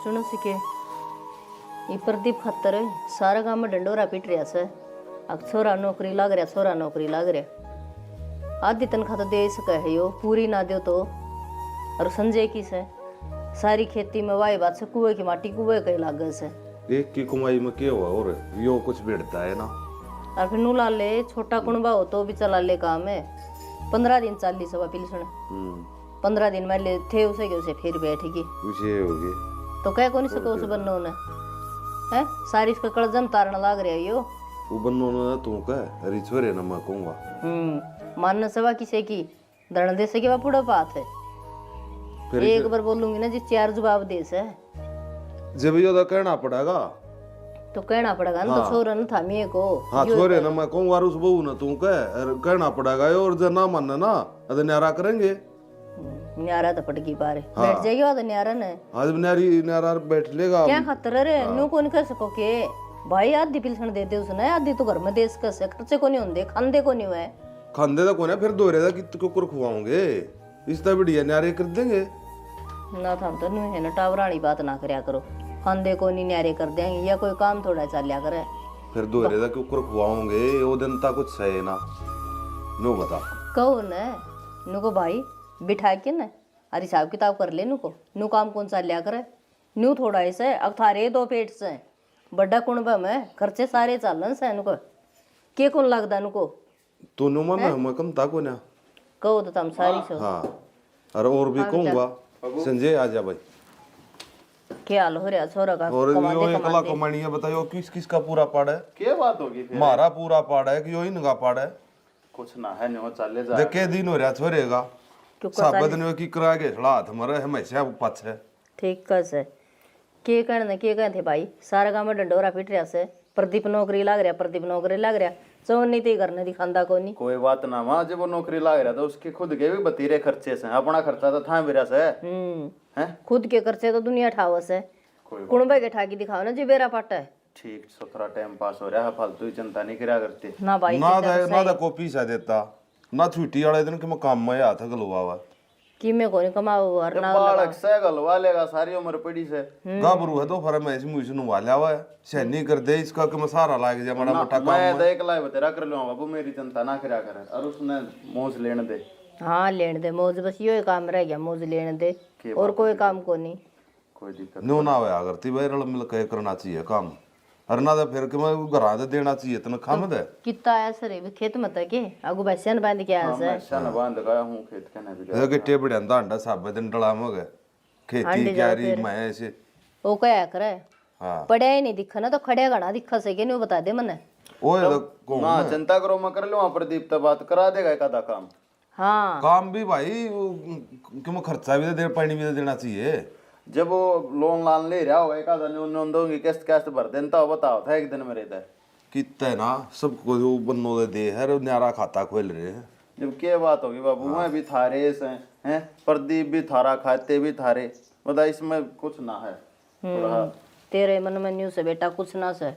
सुनो सिके ये प्रदीप खत्तर सारा गांव में डंडोरा पीट रहा से अब छोरा नौकरी लाग रहा छोरा नौकरी लाग रहा आधी तनख्वाह तो दे सके है यो पूरी ना दो तो और संजय की से सारी खेती में वाई बात से कुएं की माटी कुएं कहीं लाग से एक की कमाई में क्या हुआ और यो कुछ बैठता है ना और फिर नू ला ले छोटा कुनबा हो तो भी चला ले काम है 15 दिन 40 सवा पिलसण 15 दिन में ले थे उसे फिर बैठेगी विषय हो गए तो कह को नहीं सको उस बन्नो ने है सारी इसका कड़जम तारण लाग रहा है यो वो बन्नो ना तू कह रिछोरे ना मैं कहूंगा मानना सवा किसे की दरण दे सके पूरा बात है फिर एक बार बोलूंगी ना जी 4 जवाब दे से जब यो तो कहना पड़ेगा तो कहना पड़ेगा ना तो छोरा न थामिए को हाँ छोरे ना मैं कहूंगा उस बहू ना तू कह कहना पड़ेगा और जब ना मानना ना अरे न्यारा करेंगे न्यारा तो पटकी पारे बैठ जाएगी वो तो न्यारा ने आज न्यारा बैठ लेगा क्या खतर रे नु को नहीं कर सको के भाई आधी पिलसण दे दे उसने आधी तो घर में देश का से खर्चे को नहीं होंदे खांदे को नहीं हुए खांदे तो कोने फिर दोरे दा कि कुकर खुआओगे इस ता बढ़िया न्यारे कर देंगे ना था तो नहीं है ना टावरानी बात ना करया करो खांदे को नहीं न्यारे कर देंगे या कोई काम थोड़ा चलिया करे फिर दोरे दा कुकर खुआओगे वो दिन ता कुछ सहे ना नो बता कहो न नु को भाई बिठा के न अरे हिसाब किताब कर ले नु को नु काम कौन सा लिया करे नु थोड़ा ऐसे अब थारे 2 पेट से बड़ा कुणबा में खर्चे सारे चालन से नु को के कौन लगदा नु को तो नु मन हम कम ता को ना कहो तो तुम सारी सो हाँ अरे और भी कहूंगा संजय आ जा भाई क्या हाल हो रहा छोरा का और यो एकला कमानी है बताओ किस किस का पूरा पाड़ है क्या बात होगी फिर हमारा पूरा पाड़ है कि यो इनका पाड़ है कुछ ना है नो चले जा देखे दिन हो रहा छोरेगा साबत ने की करा के खड़ा हाथ मरे हमेशा पाछे ठीक कस है के कहने थे भाई सारा गांव में डंडोरा पीट रहा से प्रदीप नौकरी लाग रहा चौन नहीं थी करने दिखांदा को नहीं कोई बात ना वहाँ जब वो नौकरी लाग रहा था उसके खुद के भी बतीरे खर्चे से अपना खर्चा तो था मेरा से हैं खुद के खर्चे तो दुनिया ठावस है कुणबे के ठाकी दिखाओ ना जी बेरा पाटा है ठीक सुथरा टाइम पास हो रहा है फालतू चिंता नहीं करा करते ना भाई ना दा को पैसा देता ना छुट्टी वाले दिन के मैं काम में हाथ गलवा हुआ कि मैं कोनी कमाओ और ना बालक से गलवा लेगा सारी उम्र पड़ी से गाबरू है तो फर मैं इस मुझे नु वाला हुआ है सहनी कर दे इसका कि मैं सारा लाग जा बड़ा मोटा काम मैं तो एक लाए बतेरा कर लूंगा बाबू मेरी चिंता ना करा करे और उसने मौज लेने दे हाँ लेने दे मौज बस यो ही काम रह गया मौज लेने दे और कोई काम को नहीं कोई दिक्कत नो ना होया करती भाई रल मिल के करना चाहिए काम और ना तो फिर कि मैं घरा दे देना चाहिए तने खाम दे कितना आया सर खेत मत के आगू बैसन बांध के आया सर शन बांध गया हूं खेत के ना भी के टेबड़े अंडा सब दिन डला मगे खेती क्यारी मैं ऐसे ओ क्या करे हां पढ़िया ही नहीं दिखा ना तो खड़े घना दिखा सके नहीं बता दे मने ओए को ना चिंता करो मैं कर लूंगा प्रदीप तो बात करा देगा एक आधा काम हाँ काम भी भाई क्यों खर्चा भी दे पानी भी देना चाहिए जब वो लोन लान ले रहा होगा एक आधा न्यून दूंगी किस्त किस्त भर देता हो बताओ था एक दिन में रहता है कितना ना सबको जो बन्नो दे है न्यारा खाता खोल रहे हैं जब क्या बात होगी बाबू मैं भी थारे से हैं प्रदीप भी थारा खाते भी थारे बता इसमें कुछ ना है तेरे मन में न्यू से बेटा कुछ ना से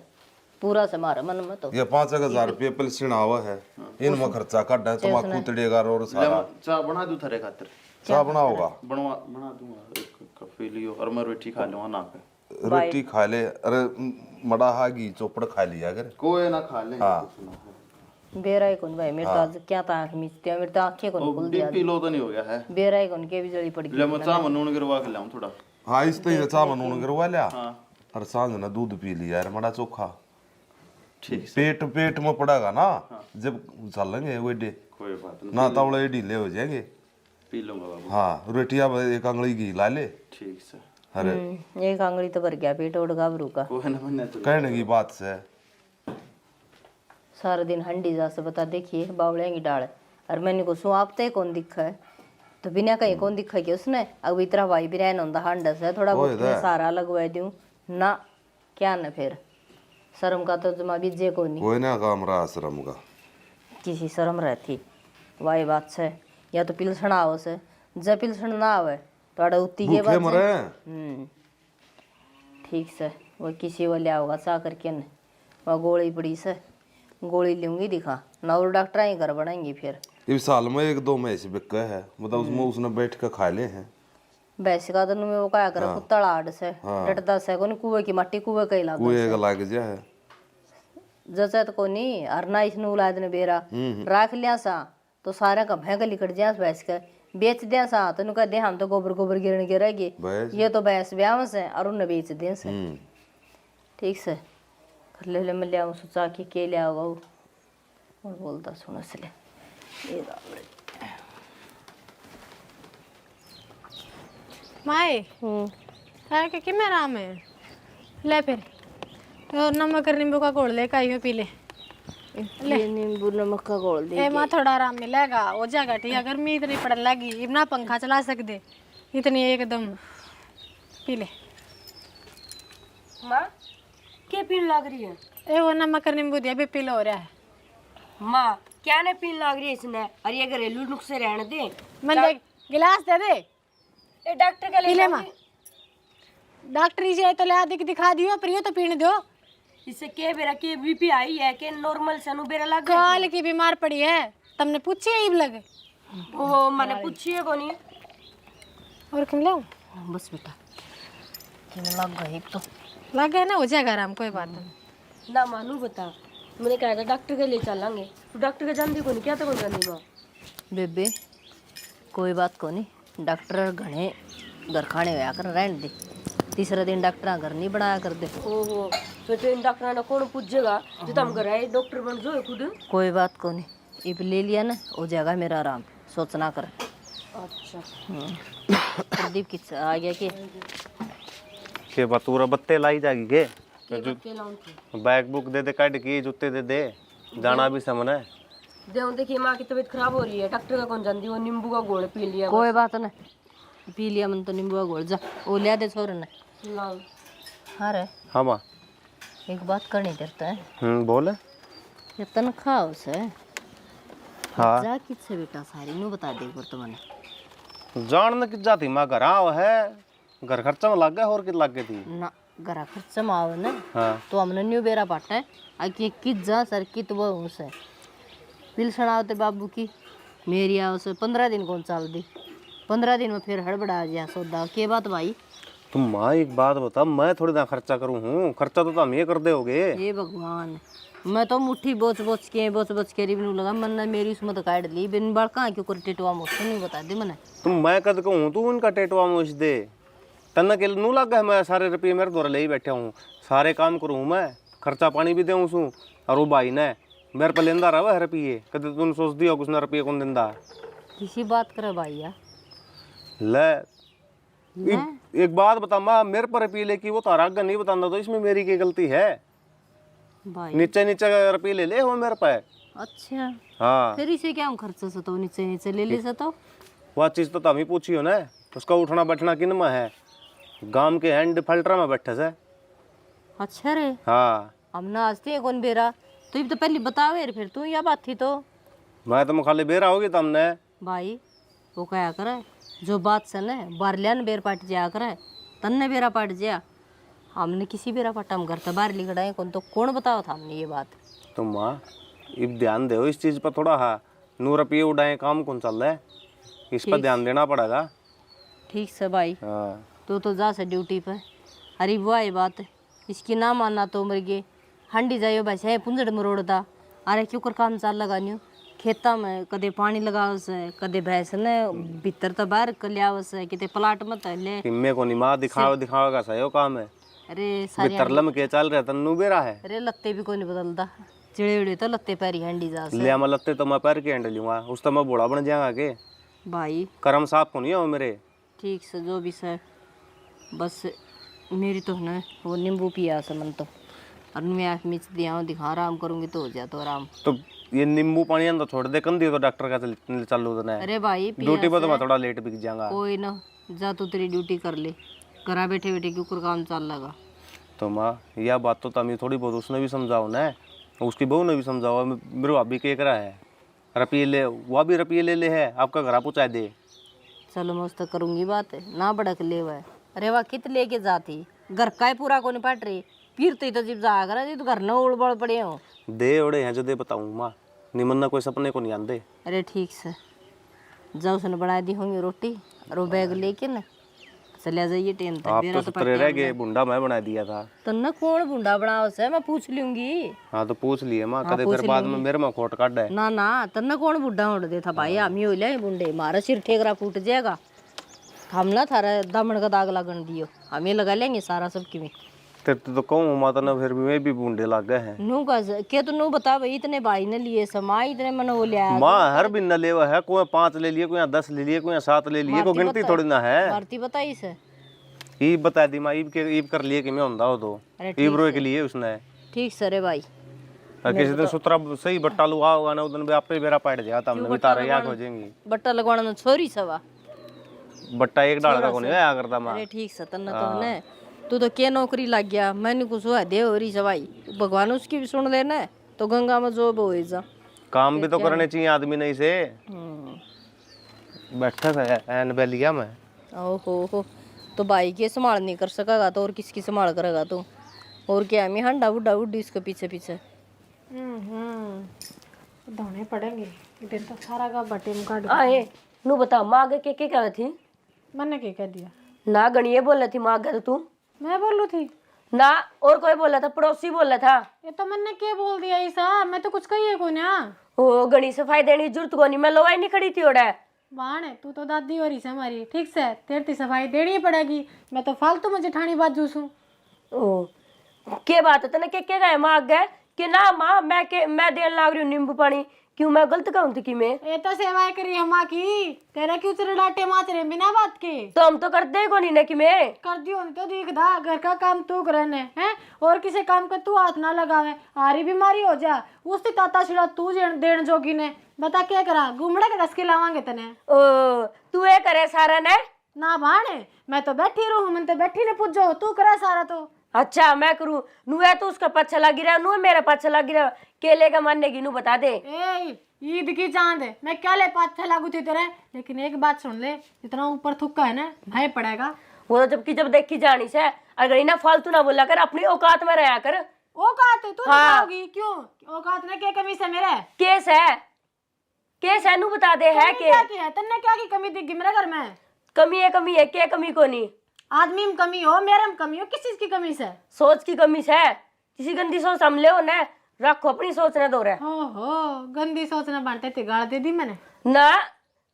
पूरा से मारा मन में तो ये 5,000 रुपये पेंशन आवा है इनमें खर्चा काटा है तमाकू तड़ेगा और सारा चाय बना दूं थारे खातिर चाय बनाओगा बना दूंगा एक कॉफी लियो और मैं रोटी खा लूंगा ना पे रोटी खा ले अरे मड़ा हागी चोपड़ खा लिया कर कोई ना खा ले बेरा ही कौन भाई मेरे तो आज क्या था आंख मिचती है मेरे तो आंखें कौन खुल दिया बीपी लो तो नहीं हो गया है बेरा ही कौन के भी जड़ी पड़ गई ले मैं चाय में नून गिरवा के लाऊं थोड़ा हाँ इस तरह चाय में नून गिरवा लिया हां और सांझ ना दूध पी लिया यार मड़ा चोखा ठीक पेट में पड़ेगा ना जब चलेंगे वेडे कोई बात नहीं ना तवड़े ढीले हो जाएंगे पी लूंगा बाबू हाँ रोटिया एक अंगली घी ला ले ठीक से अरे एक आंगली तो भर गया पेट और गाभरू का कोई ना मैंने तो कहने की बात से सारा दिन हंडी जा से बता देखिए बावड़ेंगी डाल और मैंने को सु आप तो कौन दिखा है तो बिना कहीं कौन दिखा कि उसने अब इतना भाई भी रहना होता हंड से थोड़ा बहुत मैं सारा लगवा दूं ना क्या न फिर शर्म का तो जमा बीजे को नहीं कोई ना काम रहा शर्म का किसी शर्म रहती वाई बात से या तो पिलसण आओ से जब पिलसण ना आवे तो अड़ा उती के बात मरे ठीक से वो किसी वो लिया होगा सा करके न वह गोली पड़ी से गोली लूंगी दिखा ना और डॉक्टर ही घर बनाएंगी फिर इस साल में 1-2 मैच बिका है मतलब उसमें उसने बैठ कर खा ले हैं भैंस का तो में वो क्या करे कुत्ता लाड से डटदा से कोनी कुएं की माटी कुएं कई लाग कुएं का लाग जा है जैसे तो कोनी अरना इसने उलाद ने बेरा राख लिया सा तो सारे का भैंस लिकट जा भैंस का बेच दिया सा तो नु कह दे हम तो गोबर गोबर गिरने के रहेगी ये तो भैंस ब्याह से और उन्हें बेच दे से ठीक से कर ले मैं ले आऊं सोचा कि ले आओ और बोलता सुन इसलिए ये माए है कि मेरा आम है ले फिर तो नमक और नींबू का घोल ले काई में पी ले ये नींबू नमक का घोल दे ए माँ थोड़ा आराम मिलेगा हो जाएगा ठीक है गर्मी इतनी पड़ने लगी इतना पंखा चला सकते इतनी एकदम पी ले माँ क्या पीन लग रही है? ए वो नमक और नींबू दिया भी पी लो हो रहा है माँ क्या ने पीन लग रही है इसने? और ये घरेलू नुस्खे रहने दे। मन दे गिलास दे दे ये डॉक्टर का पी ले माँ डॉक्टर जी तो ले आदि दिखा दियो पर ये तो पीने दो इससे के बेरा के बीपी आई है के नॉर्मल सनु बेरा लग गई? काल की बीमार पड़ी है तुमने पूछी है लगे ओहो मैंने पूछी है कोनी और क्यों ले बस बेटा कि लग गई तो लग गया ना हो जाएगा आराम कोई बात नहीं ना मानू बता मैंने कहा था डॉक्टर के लिए चलेंगे तो डॉक्टर के जानती कोनी क्या तो कौन जानती माँ बेबे कोई बात को नहीं डॉक्टर घने घर खाने होया कर रहने दे तीसरा दिन डॉक्टर घर नहीं बनाया कर दे ओहो तो इन डॉक्टर ने कौन पूछेगा जो तुम घर आए डॉक्टर बन जो खुद। कोई बात को नहीं इब ले लिया ना हो जाएगा मेरा आराम सोचना कर अच्छा प्रदीप किस आ गया के बतूरा बत्ते लाई जाएगी के के लाऊं बैग बुक दे दे काट की जूते दे दे जाना भी समन है दे देखिए माँ की तबीयत खराब हो रही है डॉक्टर का कौन जानती वो नींबू का घोल पी लिया कोई बात ना पी लिया मन तो नींबू का घोल जा वो लिया दे छोरे ने लाओ। हाँ रे हाँ माँ एक बात करनी देता है बोले ये तनख्वाह उसे हाँ जा किससे बेटा सारी नु बता दे एक बार तो मैंने जान की जाती माँ घर आओ है घर खर्चा में लग गया और कित लग गई थी ना घरा खर्चा माव ना हाँ तो हमने न्यू बेरा पाटा है आके कित जा सर कित वो उसे बिल सुनावते बाबू की मेरी आओ से 15 दिन कौन चाल दी 15 दिन में फिर हड़बड़ा गया सौदा के बात भाई तुम माँ एक बात बता मैं थोड़ी ना खर्चा करूँ हूँ खर्चा तो तुम ये कर दोगे ये भगवान मैं तो मुट्ठी बोच बोच के रिबनू लगा मन ने मेरी उसमें तो काट ली बिन बाल कहाँ क्यों कर टेटवा मुझसे नहीं बता दे मैंने तुम मैं कद कहूँ तू उनका टेटवा मुझ दे तन्ना के नू लग गया मैं सारे रुपये मेरे द्वारा ले ही बैठा हूँ सारे काम करूँ मैं खर्चा पानी भी दूँ सू और वो भाई ने मेरे पे लेंदा रहा है रुपये कदे तुम सोच दियो कुछ ना रुपये कौन दिंदा किसी बात करे भाई यार ले एक बात बता माँ मेरे पर रुपये लेके वो तारा अगर नहीं बताना तो इसमें मेरी क्या गलती है भाई नीचे नीचे रुपये ले ले वो मेरे पे अच्छा हाँ फिर इसे क्या हूँ खर्चा से तो नीचे नीचे ले ले सतो वह चीज़ तो तुम ही पूछी हो ना उसका उठना बैठना किन में है गांव के हैंड फिल्टर में बैठे से अच्छा रे हाँ हमने आज ते कौन बेरा तो ये तो पहले बताओ यार फिर तू या बात थी तो मैं तो खाली बेरा होगी तुमने भाई वो क्या करे जो बात से न बारलियान बेर पाट जाया करे तन्ने बेरा पाट जाया हमने किसी बेरा पाटा हम घर से बाहर लिखड़ाए कौन तो कौन बताओ था हमने ये बात तो माँ अब ध्यान दो इस चीज़ पर थोड़ा हाँ 9 रुपये उड़ाए काम कौन चल रहा है इस पर ध्यान देना पड़ेगा ठीक से भाई हाँ तो जा से ड्यूटी पे अरे वो आई बात इसकी ना मानना तो मर गए हंडी जाइयो भाई से पुंजड़ मरोड़ता अरे क्यों कर काम चाल लगानी खेता में कदे पानी लगाव से कदे भैंस ने भीतर तो बाहर कल्याव से किते प्लाट मत ले इनमें को नहीं माँ दिखावा का सही काम है अरे सारे तरलम के चल रहा तन्नू बेरा है अरे लत्ते भी कोई नहीं बदलता चिड़े उड़े तो लत्ते पैरी हंडी जा से ले मैं लत्ते तो मैं पैर के हैंडल लूँगा उस तो मैं बूढ़ा बन जाएगा के भाई कर्म साफ को नहीं हो मेरे ठीक से जो भी सर बस मेरी तो ना वो नींबू पिया से मन तो और मैं आँख मिच दिया दिखा आराम करूँगी तो हो जाए तो आराम तो ये नींबू पानी अंदर छोड़ दे कंदी तो डॉक्टर का चालू तो नहीं अरे भाई ड्यूटी पर तो मैं थोड़ा लेट बिक जाऊंगा कोई ना जा तू तेरी ड्यूटी कर ले करा बैठे बैठे क्यों कर काम चल लगा तो माँ यह बात तो तमी थोड़ी बहुत उसने भी समझाओ ना उसकी बहू ने भी समझाओ मेरे भाभी के करा है रुपये ले वह भी रुपये ले है आपका घर पहुँचा दे चलो मैं उस तक करूँगी बात ना बड़क ले हुआ है अरे वाह कित लेके जाती घर का ही पूरा को नहीं पट रही फिर तो जिब जा कर जी तो घर न उड़बड़ पड़े हो दे ओड़े हैं जो दे बताऊँ माँ निमन्ना कोई सपने को नहीं आते अरे ठीक से जा उसने बना दी होंगी रोटी और वो बैग लेके ना चले जाइए ट्रेन तक आप मेरा तो सुतरे रह गए, बुंडा मैं बना दिया था। तन्ना कौन बुंडा बनाओ से मैं पूछ लूंगी। हाँ तो पूछ लिए माँ, कदे फिर बाद में मेरे में खोट काट है। ना ना तन्ना कौन बुड्ढा होड़ दे था भाई, हम ही हो ले बुंडे, मारा सिर ठेकरा फूट जाएगा। हम ना थारा दामन का दाग लगन दियो, हम ही लगा लेंगे सारा सबकी में। तेरे तो कहूँ माता ना, फिर मैं भी बूंदे लग गए हैं। नू का के तो नू बता भाई, इतने भाई ने लिए समा, इतने मन वो लिया माँ हर बिन न लेवा है, कोई 5 ले लिए, कोई 10 ले लिए, कोई 7 ले लिए, कोई गिनती थोड़ी ना है। भारती बताई से ईब बता दी माँ, ईब कर लिए कि मैं होंदा हो तो ईब रोए के लिए उसने। ठीक सरे भाई। और किसी दिन सुतरा सही बट्टा लुआ होगा ना, उधर भी आपे बेरा पाट जाता, हमने भी तारे याद हो जाएंगी। बट्टा लगवाना ना छोरी सवा, बट्टा एक डाल का कोनी आया करता माँ। अरे ठीक से तन्ना तो ने तू तो क्या नौकरी लग गया, मैंने कुछ हुआ दे हो रही सवाई, भगवान उसकी भी सुन लेना है तो गंगा में जो हो जा। काम भी तो करने चाहिए आदमी नहीं से। बैठा था एन बेलिया में। ओहो तो भाई के संभाल नहीं कर सकेगा तो और किसकी संभाल करेगा तू? और क्या मैं हंडा बुड्ढा बुड्ढी इसके पीछे पीछे। धोने पड़ेंगे इधर तो सारा का बटे में काट। आए नू बता माँ आगे के कह थी? मैंने क्या कह दिया? ना गणिये बोल रही थी माँ आगे, तो तू मैं बोलू थी ना और कोई बोला था? पड़ोसी बोला था। ये तो मैंने क्या बोल दिया ईसा, मैं तो कुछ कही है को ना। ओ गणी सफाई देने की जरूरत को नहीं, मैं लोवाई नहीं खड़ी थी ओड़ा। बाण तू तो दादी हो रही से हमारी, ठीक से तेरे ती सफाई देनी पड़ेगी, मैं तो फालतू में जेठानी बाजू सू। ओ के बात है तने के गए माँ आगे कि ना माँ मैं देन लाग रही हूँ नींबू पानी, क्यों मैं गलत कहूँ थी कि मैं? ये तो सेवाएं करी हम माँ की, तेरा क्यों तेरे डांटे माच रहे बिना बात के? तो हम तो करते ही को नहीं ना कि मैं कर दियो तो देख दा, घर का काम तू करने हैं और किसी काम का तू हाथ ना लगावे, आरी बीमारी हो जा उसकी ताता छिड़ा तू देन जोगी ने। बता क्या करा, घूमड़े के घसके लावांगे तने। ओ तू ये करे सारा ने ना भाण मैं तो बैठी रहूं, मैं तो बैठी ने पूछो तू करे सारा तो। अच्छा मैं करूँ नू है तो उसका पाछा लगी रहा, नू मेरा पाछा लगी रहा, केले का मानने की नू बता दे। ए ईद की चांद है, मैं क्या ले पाछा लागू थी तेरे, लेकिन एक बात सुन ले, जितना ऊपर थुक्का है ना भाई पड़ेगा। वो तो जबकि जब देखी जानी से अगर ना फालतू ना बोला कर, अपनी औकात में रहा कर। औकात है तू हाँ। होगी क्यों? औकात ने क्या कमी से मेरे? केस है नू बता दे है क्या की है तन्ने, क्या की कमी दिखी मेरे घर में? कमी है क्या कमी को नहीं? आदमी में कमी हो, मेरे में कमी हो, किस चीज की कमी से? सोच की कमी से, किसी गंदी सोच हमले हो ना, रखो अपनी सोच न दो रहे। हो गंदी सोचना बांटे ते गाड़ दे दी मैंने ना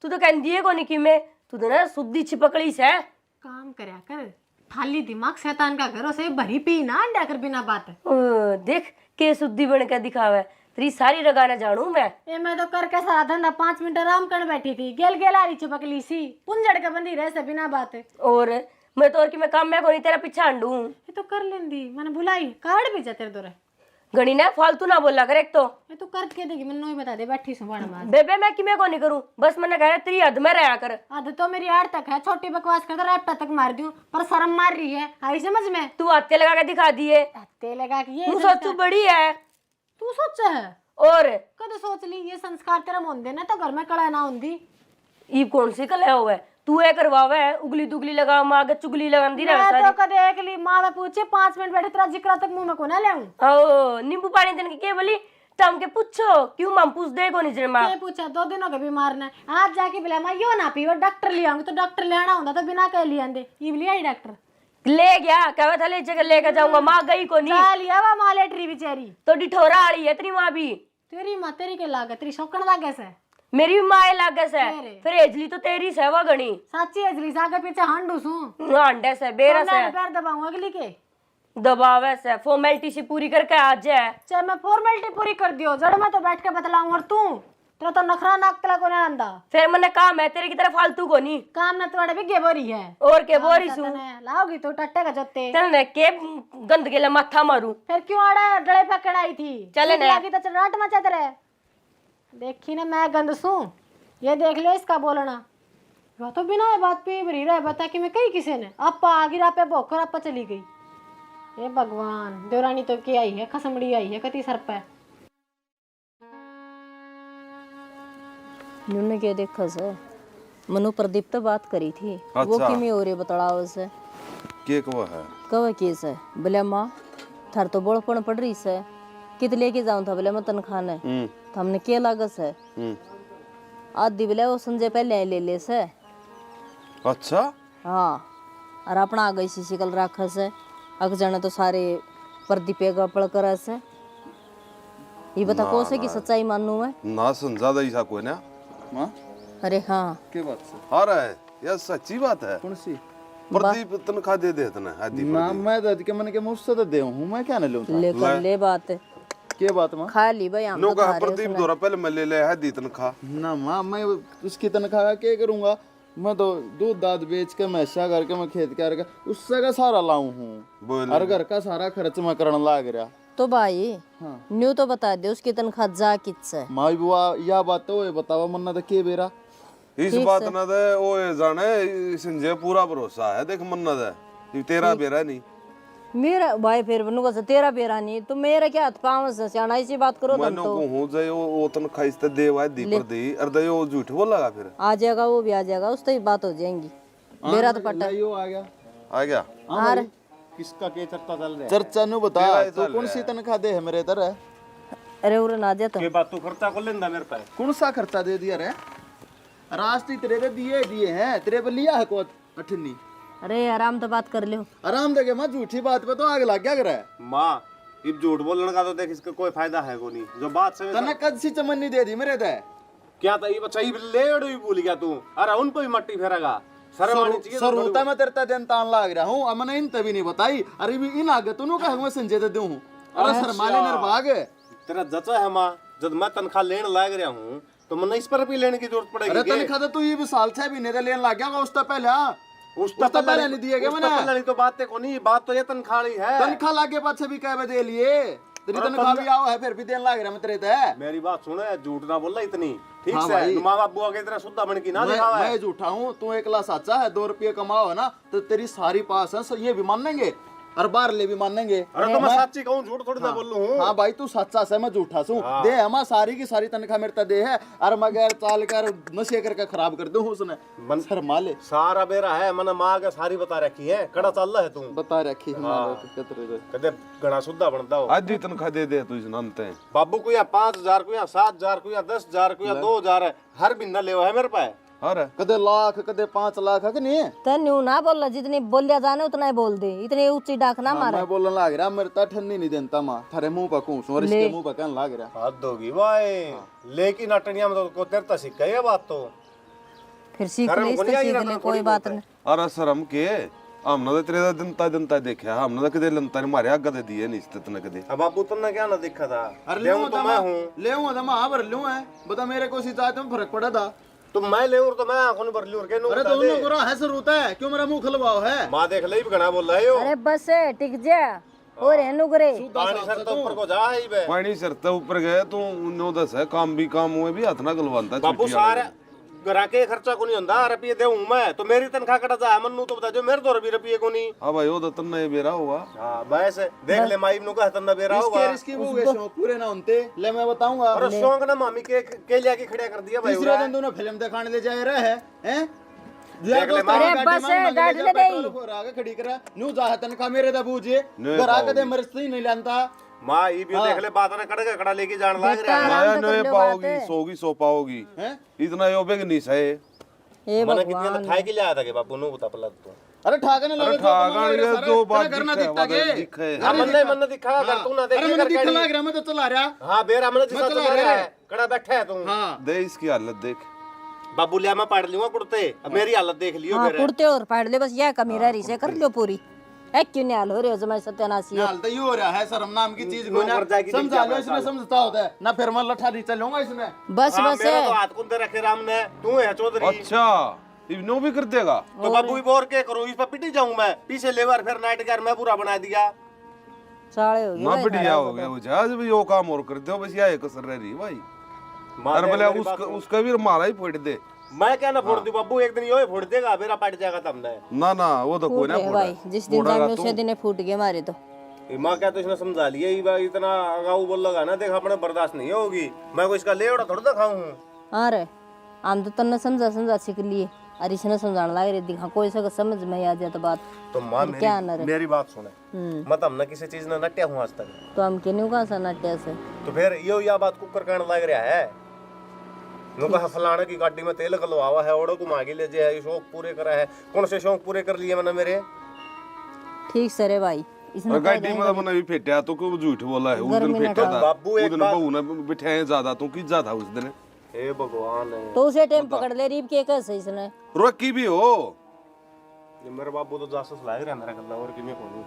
तू तो कहती है को नहीं कि मैं, तू तो ना शुद्धि छिपकड़ी से काम करया कर, खाली दिमाग शैतान का घर से भरी पी ना अंडा कर बिना बात। देख के शुद्धि बन के दिखावे, तेरी सारी रगाना जानू मैं। ए मैं तो करके सारा धंधा 5 मिनट आराम कर बैठी थी, गेल आ रही चिपकली सी पुंजड़ के बंदी रह से बिना बात। और मैं तो और कि मैं काम में को नहीं तेरा पीछा हंडू। ये तो कर लेंदी, मैंने बुलाई कार्ड भेजा तेरे दोरे। घड़ी ना फालतू ना बोला कर, एक तो ये तो कर के देगी, मैंने बता दे बैठी सु बाण मार। बेबे मैं कि मैं को नहीं करूं, बस मैंने कहा तेरी हद में रहा कर। आध तो मेरी आड़ तक है, छोटी बकवास कर रैपटा तक मार दूं, पर शर्म मार रही है, आई समझ में? तू हत्ते लगा के दिखा दिए, हत्ते लगा के ये तू सोच तू बड़ी है। तू सोचा है और कद सोच ली ये संस्कार तेरा मोन देना तो घर में कड़ा ना होंदी। ई कौन सी कला हुआ है तू है करवावे है, उगली दुगली लगा माँ के चुगली लगांदी रहे मैं सारी। तो कदे एक ली माँ में पूछे 5 मिनट बैठे तेरा जिक्र तक मुंह में को ना लेऊं। ओ नींबू पानी देने के बोली तम के पूछो क्यों मम पूछ दे को नहीं माँ ये पूछा 2 दिनों के बीमार ने, आज जाके बोला मैं यो ना पीओ डॉक्टर ले आऊंगी, तो डॉक्टर ले आना होता तो बिना कह लिया आंदे, ये लिया ही डॉक्टर ले गया, कहा था ले जगह लेकर जाऊंगा, माँ गई को नहीं। जा लिया वा माँ लेटरी बेचारी, तो डिठोरा आ रही है तेरी माँ भी। तेरी माँ तेरी के लागे, तेरी शौकन लागे से मेरी भी माँ लागे से, तेरे। फिर एजली तो तेरी से वो गणी साची अजली सागे पीछे हांडू सू हांडे से बेरा से पैर दबाऊं अगली के दबावे से फॉर्मेलिटी से पूरी करके आ जाए। चाहे मैं फॉर्मेलिटी पूरी कर दियो, जड़ में तो बैठ के बतलाऊं, और तू तेरा तो नखरा नाक तला को ना आंदा। फिर मैंने काम है तेरे की तरह फालतू को नहीं, काम ना तुम्हारे भी गेबोरी है और के बोरी सू लाओगी तो टट्टे का जत्ते, चल के गंद के लिए माथा मारू। फिर क्यों आड़ा डले पकड़ आई थी? चले ना। लगी तो चराट मचा तेरे, देखी ना मैं गंद सू, ये देख ले इसका बोलना। वह तो बिना ये बात पे भरी रहा है, बता कि मैं कही किसी ने आपा आ गिरा पे भोकर आपा चली गई। ये भगवान देवरानी तो क्या आई है, खसमड़ी आई है कति सर पे। नुने के देखा से मनु प्रदीप तो बात करी थी, वो अच्छा। किमी हो रही बतलाव से के को है कव के से बोले माँ थार तो बड़पन पड़ रही से कित लेके जाऊं था बोले मैं तनखा ने तो हमने के लागत है आदि बोले वो संजय पहले ले ले से। अच्छा हाँ और अपना आ गई सी शिकल राखस है अग जाने तो सारे प्रदीपे गपड़ करस है ये बता कौन से की सच्चाई मानू है ना समझा दई सा कोई ना माँ अरे हाँ के बात से आ रहा है यह सच्ची बात है कौन सी प्रदीप तनख्वाह दे दे इतना आदि ना मैं दादी के मन के मुझसे तो दे हूँ मैं क्या न लूँ ले कर ले बात है के बात माँ खा ली भाई हम नो तो कहा खा रहे प्रदीप दोरा पहले मैं ले ले आदि तनख्वाह ना माँ मैं उसकी तनख्वाह का क्या करूँगा मैं तो दूध दाद बेच के मैसा करके मैं खेत करके उससे का सारा लाऊं हूँ बोल और घर का सारा खर्च मैं करने लाग रहा तो भाई हाँ। न्यू तो बता दे उसकी तनख्वाह जा किस है माँ बुआ या बात तो बतावा मन्ना तो के बेरा इस बात ना दे ओ जाने संजय पूरा भरोसा है देख मन्ना दे ये तेरा बेरा नहीं मेरा भाई फिर बनूंगा से तेरा बेरा नहीं तो मेरा क्या हाथ पाँव से सियाना इसी बात करो तुम मैंने तो को हूं जे वो तनख्वाह इस देवा दी पर दी और दे वो झूठ बोला फिर आ जाएगा वो भी आ जाएगा उस तो ही बात हो जाएंगी बेरा तो पटा यो आ गया आ गया हार किसका के चर्चा चल रहा है चर्चा नु बता तो कौन सी तनख्वाह दे है मेरे इधर है अरे उरे ना जा तो के बात तू खर्चा को लेंदा मेरे पे कौन सा खर्चा दे दिया रे रास्ते तेरे को दिए हैं तेरे पे लिया है को अठन्नी अरे आराम तो बात कर लियो आराम देके मैं झूठी बात पे तो आग लग गया करे माँ इब झूठ बोलने का तो देख इसका कोई फायदा है को नहीं जो बात से तने कद सी चमन्नी दे दी मेरे ते क्या था ये बच्चा ये ले भी भूल गया तू अरे उन पे भी मट्टी फेरेगा शर्म आनी चाहिए तो सरूता मैं तेरे ता दिन तान लाग रहा हूँ अब मैंने इन तभी नहीं बताई अरे भी इन आगे तू कहा मैं संजय दे दूं अरे शर्माले नरभाग तेरा जचा है माँ जब मैं तनख्वाह लेने लाग रहा हूँ तो मैंने इस पर भी लेने की जरूरत अरे पड़ेगी तनख्वाह तो तू ये भी साल 6 महीने लेने लग गया उससे पहले उसका पहले नहीं दिए गए मैंने पहले नहीं तो बात है कोनी बात तो ये तनख्वाह ही है तनख्वाह लागे पाछे भी कह दे लिए तेरी तनख्वाह भी आओ है फिर भी देने लाग रहा मैं तेरे ते मेरी बात सुनो झूठ ना बोलना इतनी ठीक हाँ से भाई। माँ बाप बुआ की तरह शुद्धा बन की ना दिखावा है मैं झूठा हूँ तू एकला साचा है 2 रुपये कमाओ है ना तो तेरी सारी पास है ये भी मानेंगे और बाहर ले भी मानेंगे अरे तो मैं सच्ची कहूँ झूठ थोड़ी ना बोल हूँ हाँ भाई तू सच्चा से मैं झूठा सू दे हमारा सारी की सारी तनख्वाह मेरे ता दे है और मगर चाल कर नशे करके खराब कर दूं उसने मन शर्मा ले सारा बेरा है मैंने माँ के सारी बता रखी है कड़ा चल रहा है तू बता रखी हमारे तो कतरे दे कदे गणा शुद्धा बनता हो आदि तनख्वाह दे दे तू इस नामते बाबू को या 5,000 को या 7,000 को या 10,000 को या 2,000 है हर महीना ले है मेरे पास अरे कदे लाख कदे 5 लाख है कि नहीं तन्यू ना बोलना जितनी बोलिया जाने उतना ही बोल दे इतनी ऊंची डाक ना मारे मैं बोलने लग रहा मेरे ता ठन्नी नहीं देता माँ थारे मुंह पर कूस और इसके मुंह पर कहने लग रहा हद होगी भाई लेकिन अटनिया में तो को तेरे तो सीख गई है बात तो फिर सीख ले इससे सीख ले कोई बात नहीं अरे शर्म के हमने तो तेरे दिन ता देखा हमने तो कदे लंता ने मारे आगे दे दिए नहीं तने कदे अब बाबू तुमने क्या ना देखा था अरे ले तो मैं हूँ ले तो मैं भर लूं है बता मेरे को सी चाहते में फर्क पड़ा था तो मैं ले तो मैं आंखों में भर लूं के अरे तो उन्होंने बुरा है सर होता है क्यों मेरा मुंह खुलवाओ है माँ देख ले भी घना बोल रहा है यो अरे बस टिक जा और हेनु करे पानी सर तो ऊपर को जा ही बे पानी सरते ऊपर गए तू 9-10 है काम भी काम हुए भी हाथ ना गलवाता बाबू सारे घरा के खर्चा को नहीं होता रुपये दे मैं तो मेरी तनख्वाह कटा जा मन्नू तो बता जो मेरे तो रुपये को नहीं हाँ भाई वो तो तन्ने बेरा होगा हाँ बस देख ले माई नु का तन्ना बेरा होगा इसकी वो गए शौक पूरे ना होते ले मैं बताऊंगा और शौक ना मामी के लिया के खड़ा कर दिया भाई तीसरे दिन दोनों फिल्म दिखाने ले जा रहे हैं देख ले अरे बस डांट ले दे आगे खड़ी करा न्यू जा तनख्वाह मेरे दा बूझे घर आके दे मरस्ती ही नहीं जानता माँ ये भी देख ले बात ना कड़का कड़ा लेके जान लग रहा है माया नए पाओगी सोगी सो पाओगी हैं इतना यो बेग नहीं सहे हे मैंने कितने ना खाए के लिए आया था कि बापू नु बता पला तू अरे ठाकने लगे ठाकने लगे, जो बात करना दिखे, दिखता बात के दिखे। हाँ मन दिखा कर तू ना देख अरे मैंने दिखने लग रहा मैं तो चला रहा हाँ बेरा मैंने जिसा चला चला रहा रहा है कड़ा बैठा है तू हाँ दे इसकी हालत देख बाबू लिया मैं पढ़ लूंगा कुर्ते अब मेरी हालत देख लियो हाँ मेरे कुर्ते और फाड़ ले बस यह कमी रही से कर लियो पूरी है क्यों नहीं हाल हो रहे हो जमा सत्यानाशी है हाल तो ये हो रहा है शर्म नाम की चीज को ना ऊपर जाएगी समझा लो इसने समझता होता है ना फिर मैं लठा नहीं चलूंगा इसने बस हाँ, बस मेरा तो हाथ कुंदे रखे राम ने तू है चौधरी अच्छा इब्नो भी कर देगा तो बाबू भी बोर के करूं इस पर पिटी जाऊं मैं पीछे लेवर फिर नाइट कर मैं पूरा बना दिया साले हो ना गए बढ़िया हो गया वो जहाज भी यो काम और कर दो बस यह कसर रह रही भाई अरे बोले उसका भी मारा ही फोड़ दे मैं क्या ना फोड़ दूं बाबू एक दिन यो फोड़ देगा मेरा पट जाएगा तुमने ना ना वो तो कोई ना फूट गए भाई जिस दिन जामे उसे दिन फूट गए मारे तो माँ क्या तो इसने समझा लिया ये भाई इतना अगाऊ बोल लगा ना देख अपने बर्दाश्त नहीं होगी मैं को इसका लेवड़ा थोड़ा सा खाऊं हाँ रे हम तो तन्ने समझा सीख लिए और इसने समझाने लग रही दिखा कोई सा समझ में आ जाता बात तो माँ क्या न रे मेरी बात सुने मत हमने किसी चीज ने नट्या हूँ आज तक तो हम क्यों कहा सा नाट्य से तो फिर यो या बात कुकर कहने लग रहा है नुका फलाने की गाड़ी में तेल गलवावा है, ओड़ो घुमा के ले जे है, शौक पूरे करा है। कौन से शौक पूरे कर लिए मैंने मेरे? ठीक सरे भाई इसने और गाड़ी में मैंने भी फेटा तो क्यों झूठ बोला है? उस दिन फेटा था बाबू, उस दिन बहू ने बिठाए ज्यादा, तू की ज्यादा उस दिन हे भगवान है। तो उसे टाइम पकड़ ले रीब के कैसे इसने रोकी भी हो। ये मेरे बाबू तो जासूस लाग रहा है मेरा गल्ला, और किमे कोनी।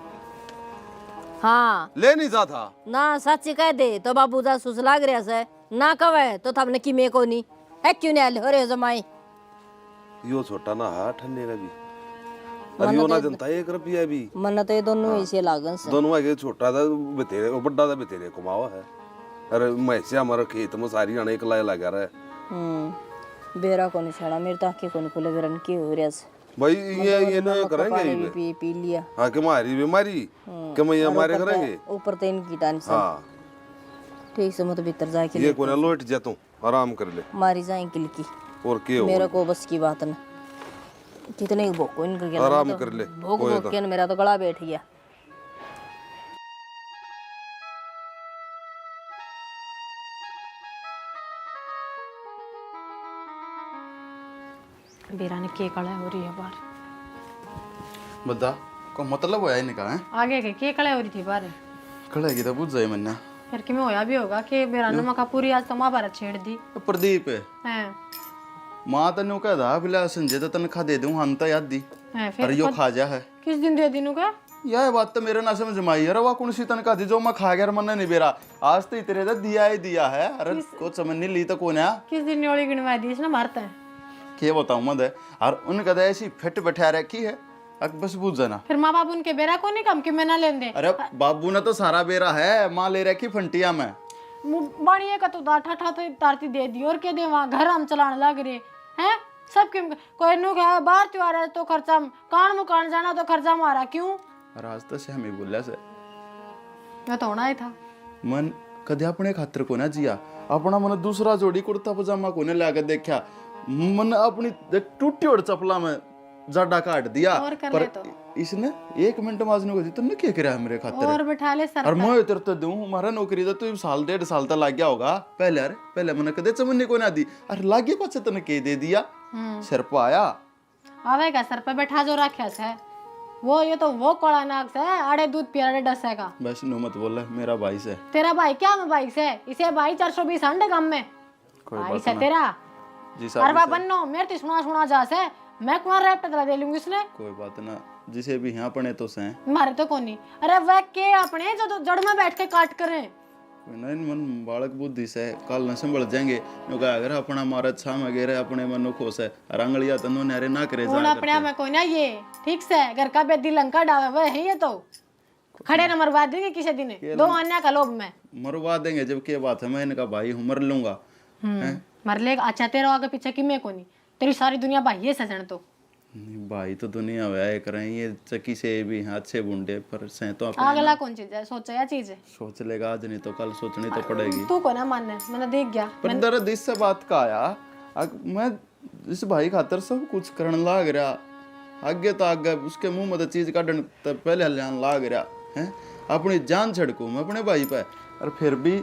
हाँ ले नहीं जाता ना सच कह दे तो बाबू जासूस लाग रहा से, ना कवे तो थमने की में को नहीं है, क्यों नहीं आले हो रे जमाई। यो छोटा ना हा ठन्ने का भी अरे यो ना जनता 1 रुपया भी मन तो ये दोनों ऐसे लागन से दोनों आगे छोटा था बतेरे और बड़ा था बतेरे कमावा है। अरे मैसे हमारे खेत में सारी आने एकला लगा रहा है। बेरा को नहीं छड़ा मेरे तो आंखें को नहीं खुले बेरन की हो रहा से भाई ये ना करेंगे पानी भी ये पी लिया। हाँ कि हमारी बीमारी कि मैं ये हमारे करेंगे ऊपर तो इनकी टेंशन। हाँ ठीक से मत भीतर जाके ये कोने लोट जाता हूँ आराम कर ले मारी जाए किलकी और के हो मेरा को बस की बात न कितने भोको इनका क्या आराम कर ले भोग भोग के न मेरा तो गला बैठ गया। बेरा ने के कड़ा हो रही है बाहर, बता को मतलब होया इनका है आगे के कड़ा हो रही थी बाहर। खड़ेगी तो बुझ जाए मन्ना। फिर कि में होया भी होगा कि बेरा ने मका पूरी आज तो महाभारत छेड़ दी प्रदीप है। मां तन्नू कह दा बिला संजय तो तनखा दे दूं, हम तो याद दी है अरे फिर यो खा जा है। किस दिन दे दिनू का यह बात तो मेरे ना समझ में आई। अरे वह कौन सी तनखा दी जो मैं खा गया मन नहीं बेरा, आज तो तेरे तो दिया ही दिया है। अरे कुछ समझ नहीं ली तो कौन है किस दिन न्योली गिनवा दी इसने मारता है। के बताऊं मत है। और उनका तो ऐसी फिट बैठा रखी है अब बस बुझ जाना। फिर माँ बाप उनके बेरा को नहीं कम कि मैं ना लेन दे। अरे बाबू ने तो सारा बेरा है, माँ ले रखी फंटिया में। बढ़िया का तो दाठा ठा तो तारती दे दी और के दे वहाँ घर हम चलाने लग रहे हैं सब क्यों। कोई नु है बाहर त्योहार है तो खर्चा कान मुकान जाना तो खर्चा मारा क्यों। और आज तो से हमें बोला से मैं तो होना ही था मन कदे अपने खातर को ना जिया, अपना मन दूसरा जोड़ी कुर्ता पजामा को ने लाकर देखा, मन अपनी टूटी और चपला में जाडा काट दिया। और कर पर ले तो। इसने 1 मिनट माजने को दी तो क्या करा मेरे खातिर। और बैठा ले सर और मैं इधर तो दूं हमारा नौकरी तो तू साल 1.5 साल तक लग गया होगा। पहले अरे पहले मैंने कदे चमन्ने को ना दी, अरे लागे पाछे तने के दे दिया सिर पे आया आवेगा सर पे बैठा जो रखा है वो ये तो वो कोड़ा नाक से आड़े दूध पिया डसेगा। बस नो मत बोल मेरा भाई से। तेरा भाई क्या मैं भाई से इसे भाई 420 अंडे कम में कोई भाई बात से ना। तेरा जी अरे बा साहब बन्नो मेरे तो सुना जा से मैं कुआं रैप्ट तला दे लूंगी इसने कोई बात ना, जिसे भी यहाँ पड़े तो से मारे तो कोनी। अरे वह के अपने जो तो जड़ में बैठ के काट करे नहीं मन बालक बुद्धि से कल न संभल जाएंगे। नो कहा अगर अपना मारा छा मगेरे अपने मनो खोस है रंगलिया तनो नारे ना करे कौन अपने आप में कोई ना ये ठीक से घर का बेदी लंका डावे वह है ये तो खड़े न मरवा देंगे किसी दिन 2 अन्य का लोभ में मरवा देंगे। जब के बात है मैं इनका भाई हूँ मर लूंगा। मर लेगा अच्छा तेरा आगे पीछे कि मैं कोनी तेरी सारी दुनिया भाई ये सजन तो नहीं भाई तो दुनिया व्याय करें ये चकी से भी हाथ से बूंदे पर से तो अपने अगला कौन चीज है सोचा या चीज है सोच लेगा आज नहीं तो कल सोचनी तो पड़ेगी। तू को ना मानने मैंने देख गया पर दर्द इससे बात का आया मैं इस भाई खातर सब कुछ करने लाग रहा आगे तो आगे उसके मुंह में तो चीज काटने तो पहले हल्यान लाग रहा है अपनी जान छड़कू मैं अपने भाई पे और फिर भी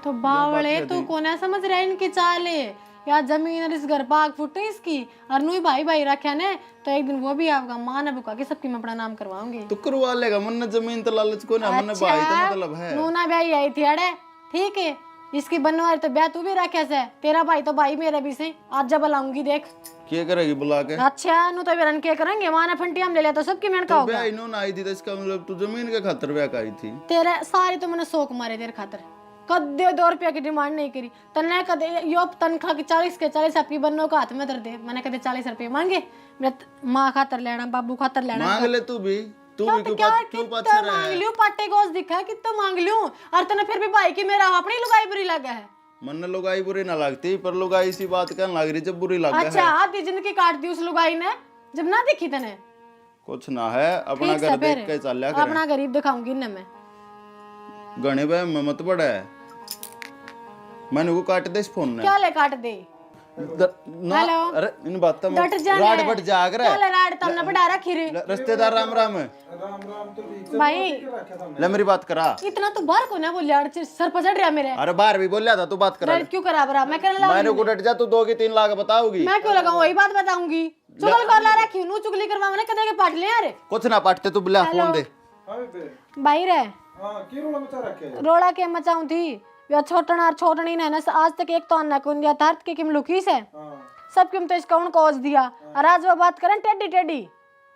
तो बावड़े तू को ना समझ रहा इनकी चाले या जमीन और इस घर पाग फुटे इसकी और नू भाई भाई रखा ने तो एक दिन वो भी आपका मां ने बुका के सबकी मैं अपना नाम करवाऊंगी। तो करवा लेगा मन जमीन तो लालच को ना मन भाई तो मतलब है नू ना ब्याह आई थी अड़े ठीक है इसकी बनवारी तो ब्याह तू भी रखे से तेरा भाई तो भाई मेरे भी से आज जब बुलाऊंगी देख क्या करेगी बुला के। अच्छा नू तो बेरन के करेंगे मां ने फंटी हम ले लिया तो सबकी मेहनत का तो होगा। ब्याह इन्होंने आई थी तो इसका मतलब तू जमीन के खातर ब्याह का आई थी। तेरे सारे तो मैंने शौक मारे तेरे खातर कदे 2 रुपया की डिमांड नहीं करी तन्ने कदे यो तनखा की 40 के 40 आपकी बन्नो का हाथ में दर दे मैंने कदे 40 रुपये मांगे मेरे माँ खातर लेना बाबू खातर लेना मांग ले तू भी क्यों कितना मांग लियो पाटे गोस दिखा कितना मांग लियो और तने फिर भी भाई की मेरा अपनी लुगाई बुरी लगा है। मन लुगाई बुरी ना लगती पर लुगाई सी बात कहने लग रही जब बुरी लग अच्छा आधी जिंदगी काट दी उस लुगाई ने जब ना दिखी तने कुछ ना है अपना ठीक से घर देख फिर के चल अपना गरीब दिखाऊंगी न मैं गणे पे मत पड़ा है मैंने को काट दे इस फोन ने क्या ले काट दे हेलो अरे इन बातों में डट जाने राड बट जाग रहा चल है राड तमने बढ़ा रखी रे रिश्तेदार राम राम है भाई ले मेरी बात करा इतना तो बाहर को ना बोल यार सर पर चढ़ रहा मेरे अरे बाहर भी बोल लिया था तू बात करा डर क्यों करा बरा मैं करने लगा मैंने को डट जा तू 2 की 3 लाख बताओगी मैं क्यों लगाऊं वही बात बताऊंगी चुगल कर ला रखी हूं चुगली करवा मैंने कदे के पाट ले यार कुछ ना पाटते तू बुला फोन दे भाई रे हाँ की रोला मचा रखे रोड़ा के मचाऊं थी या छोटन और छोटनी ने ना आज तक एक तो अन्ना को दिया था कि किम लुकी से सब किम तो इसका उन कोज दिया और आज वो बात करें टेडी टेडी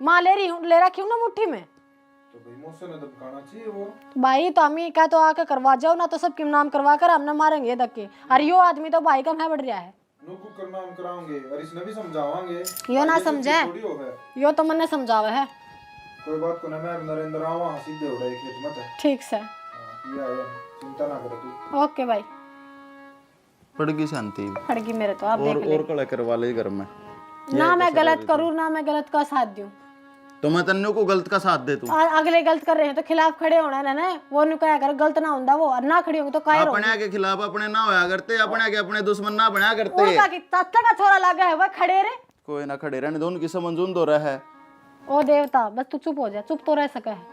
मां ले रखी हूं ना मुट्ठी में तो भाई मुझसे ना दबकाना चाहिए वो भाई तो हम क्या तो आके करवा जाओ ना तो सब किम नाम करवा कर हमने मारेंगे धक्के और यो आदमी तो भाई का मैं बढ़ रहा है नुकु करना हम कराएंगे और इसने भी समझावांगे यो ना समझे थोड़ी हो है यो तो मैंने समझावा है कोई बात को ना मैं नरेंद्र आवा सीधे हो रहा है खेत मत है ठीक से ये आया चिंता ना कर तू ओके भाई पड़गी शांति फड़गी मेरे तो आप और देख ले और कड़ा करवा ले घर में ना मैं गलत करूँ ना मैं गलत का साथ दूं तो मैं तन्नू को गलत का साथ दे तू और अगले गलत कर रहे हैं तो खिलाफ खड़े होना है ना वो नहीं कहा कर गलत ना होता वो और ना खड़ी होंगे तो कायर हो अपने के खिलाफ अपने ना होया करते अपने के अपने दुश्मन ना बना करते उनका की तत्ता का छोरा लगा है वह खड़े रे कोई ना खड़े रहने दो उनकी समझ उन दो रहा है ओ देवता बस तू चुप हो जा चुप तो रह सका है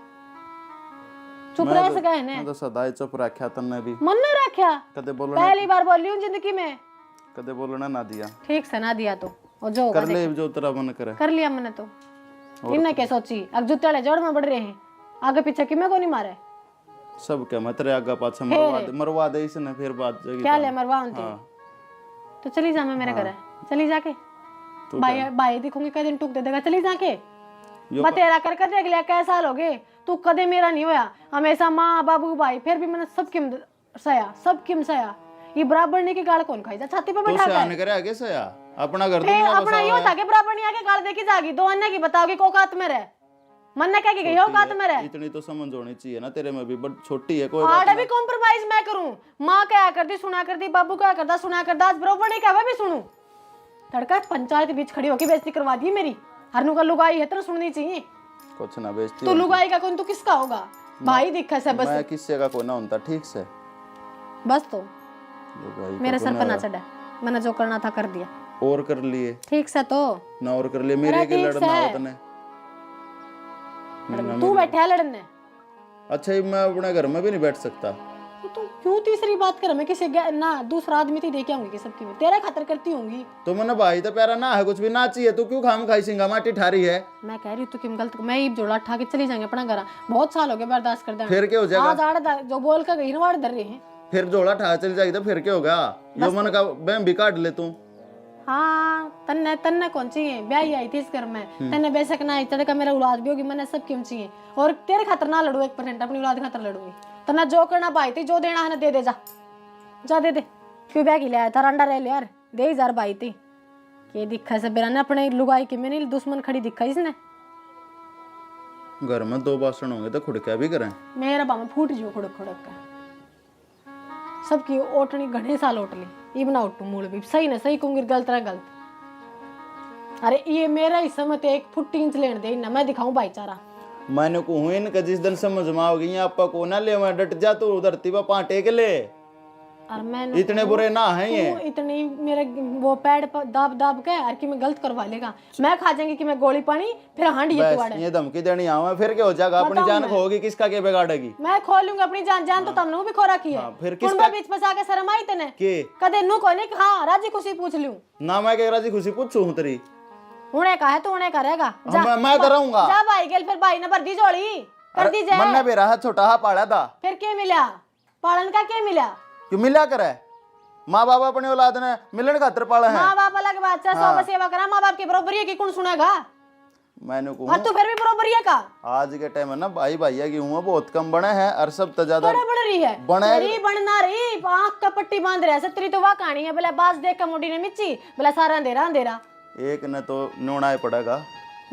चुप रह सका है ने मैं तो सदाई चुप रखा तन्ने भी मन नहीं रखा कदे बोलना पहली बार बोल रही हूँ जिंदगी में कदे बोलना ना दिया ठीक से ना दिया तो और जो होगा कर ले जो तेरा मन करे कर लिया मैंने तो इनने क्या सोची अब जूते ले जोड़ में बढ़ रहे हैं आगे पीछे कि मैं को नहीं मारे सब क्या मैं तेरे आगे पाछे मरवा दे इसने फिर बात जगी क्या ले मरवा उनती तो चली जा मैं मेरे घर चली जाके भाई भाई दिखूंगी कई दिन टूक दे देगा चली जाके मैं तेरा करके देख लिया कैसा साल हो गए तू कदे मेरा नहीं होया हमेशा माँ बाबू भाई फिर भी मैंने सब किम सया ये बराबर नहीं की गाल कौन खाई जा छाती पे बैठा आने करे आगे से या अपना घर फिर अपना ये होता कि बराबर नहीं आके गाल देखी जागी दो अन्य की बताओगी को औकात में रहे मन ने क्या की गई औकात में रहे इतनी तो समझ होनी चाहिए ना तेरे में भी बट छोटी है कोई आड़ा भी कॉम्प्रोमाइज मैं करूं माँ क्या करती सुना करती बाबू क्या करता सुना करता आज बराबर नहीं क्या मैं भी सुनूं तड़का पंचायत बीच खड़ी होके बेइज्जती करवा दी मेरी हरनू का लुगाई है तो सुननी चाहिए कुछ ना बेइज्जती तू लुगाई का कौन तू किसका होगा भाई दिखा से बस मैं किससे का कोई ना होता ठीक से बस तो लुगाई मेरे सर पर ना चढ़ा मैंने जो करना था कर दिया और कर लिए ठीक से तो ना और कर लिए मेरे के लड़ना हो तने तू बैठा है लड़ने अच्छा ये मैं अपने घर में भी नहीं बैठ सकता तो क्यों तीसरी बात कर मैं किसी ना दूसरा आदमी तो देखे होंगी सबकी में तेरा खातर करती होंगी तो मैंने भाई तो प्यारा ना है कुछ भी ना चाहिए तू क्यों खाम खाई सिंगा माटी ठारी है मैं कह रही हूँ तू किम गलत मैं ही जोड़ा उठा के चली जाएंगे अपना घर बहुत साल हो गए बर्दाश्त कर फिर क्या हो जाएगा आज आड़ जो बोल कर गई ना वाड़ डर रहे हैं फिर जोड़ा ठा चल जाएगी तो फिर क्या होगा यो मन का बैम भी काट ले तू हाँ तन्ने तन्ने कौन चाहिए ब्याही आई थी इस घर में तन्ने बेशक ना आई तेरे का मेरा औलाद भी होगी मैंने सब क्यों चाहिए और तेरे खातर ना लड़ू 1% अपनी औलाद खातर लड़ूंगी तन्ना जो करना भाई थी जो देना है ना दे दे जा दे दे क्यों ब्याह की ले आया था अंडा ले यार दे 1000 भाई थी ये दिखा से बेरा ने अपने लुगाई की मैंने दुश्मन खड़ी दिखा इसने घर में 2 बासन होंगे तो खुड़का भी करें मेरा बामा फूट जो खुड़क खुड़क का सबकी ओटनी घने साल ओट ली ये बना उठू मूल भी सही ना सही कहूंगी गलत ना गलत अरे ये मेरा ही समझ 1 फुट इंच लेने दे ना मैं दिखाऊं भाईचारा मैंने को हुई इनका जिस दिन समझ में आओगी आपा को ना ले मैं डट जा तू धरती पर पाटे के ले और मैं इतने बुरे ना है ये इतनी मेरे वो पैड पर दाब दाब के और कि मैं गलत करवा लेगा मैं खा जाएंगी कि मैं गोली पानी फिर हांडी है बस ये धमकी देनी आवा फिर क्या हो जाएगा अपनी जान खोगी किसका के बिगाड़ेगी मैं खोलूंगी अपनी जान तो तुमने भी खोरा की है फिर किसका बीच फंसा के शर्म आई तने के कदे नु कोने हां राजी खुशी पूछ लूं ना मैं के राजी खुशी पूछूं हूं तेरी उन्हें का है तो उन्हें करेगा मैं कराऊंगा जा भाई गेल फिर भाई ने भर दी जोड़ी कर दी जाए मन ने बेरा छोटा हा पाला था फिर क्या मिला पालन का क्या मिला क्यों मिला करे माँ बाप अपने औलाद ने मिलन खातर पाला है माँ बाप अलग बात है सौ सेवा करा माँ बाप की बराबरी है कि कौन सुनेगा मैंने को और तू फिर भी बराबरी है का आज के टाइम में ना भाई भैया की उम्र बहुत कम बने हैं और सब तो ज्यादा बड़ा बढ़ रही है तेरी बनना रही आंख का पट्टी बांध रहा है तेरी तो वाह कहानी है बोला बाज देख का मोटी ने मिच्ची बोला सारा अंधेरा एक ने तो नोना पड़ेगा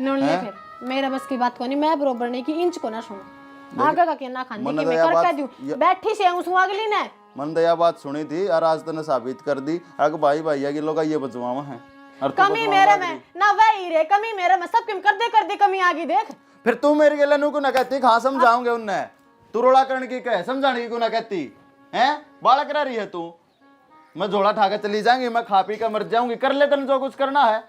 नोड़ने फिर मेरा बस की बात को नहीं मैं बरोबर नहीं कि इंच को ना सुनो आगे का क्या ना खाने की मैं करके दूं बैठी से हूं अगली ने मन दया बात सुनी थी और आज तने साबित कर दी अग भाई भैया की लोग ये बचवावा है कमी मेरे में ना वही रे कमी मेरे में सब किम कर दे कमी आगे देख फिर तू मेरे गेला नु को ना कहती खा समझाऊंगे उन्ने तू रोड़ा करने की कह समझाने की को ना कहती हैं बालक रह रही है तू मैं झोला ठा के चली जाएंगी, मैं खा पी कर मर जाऊंगी, कर ले तन जो कुछ करना है।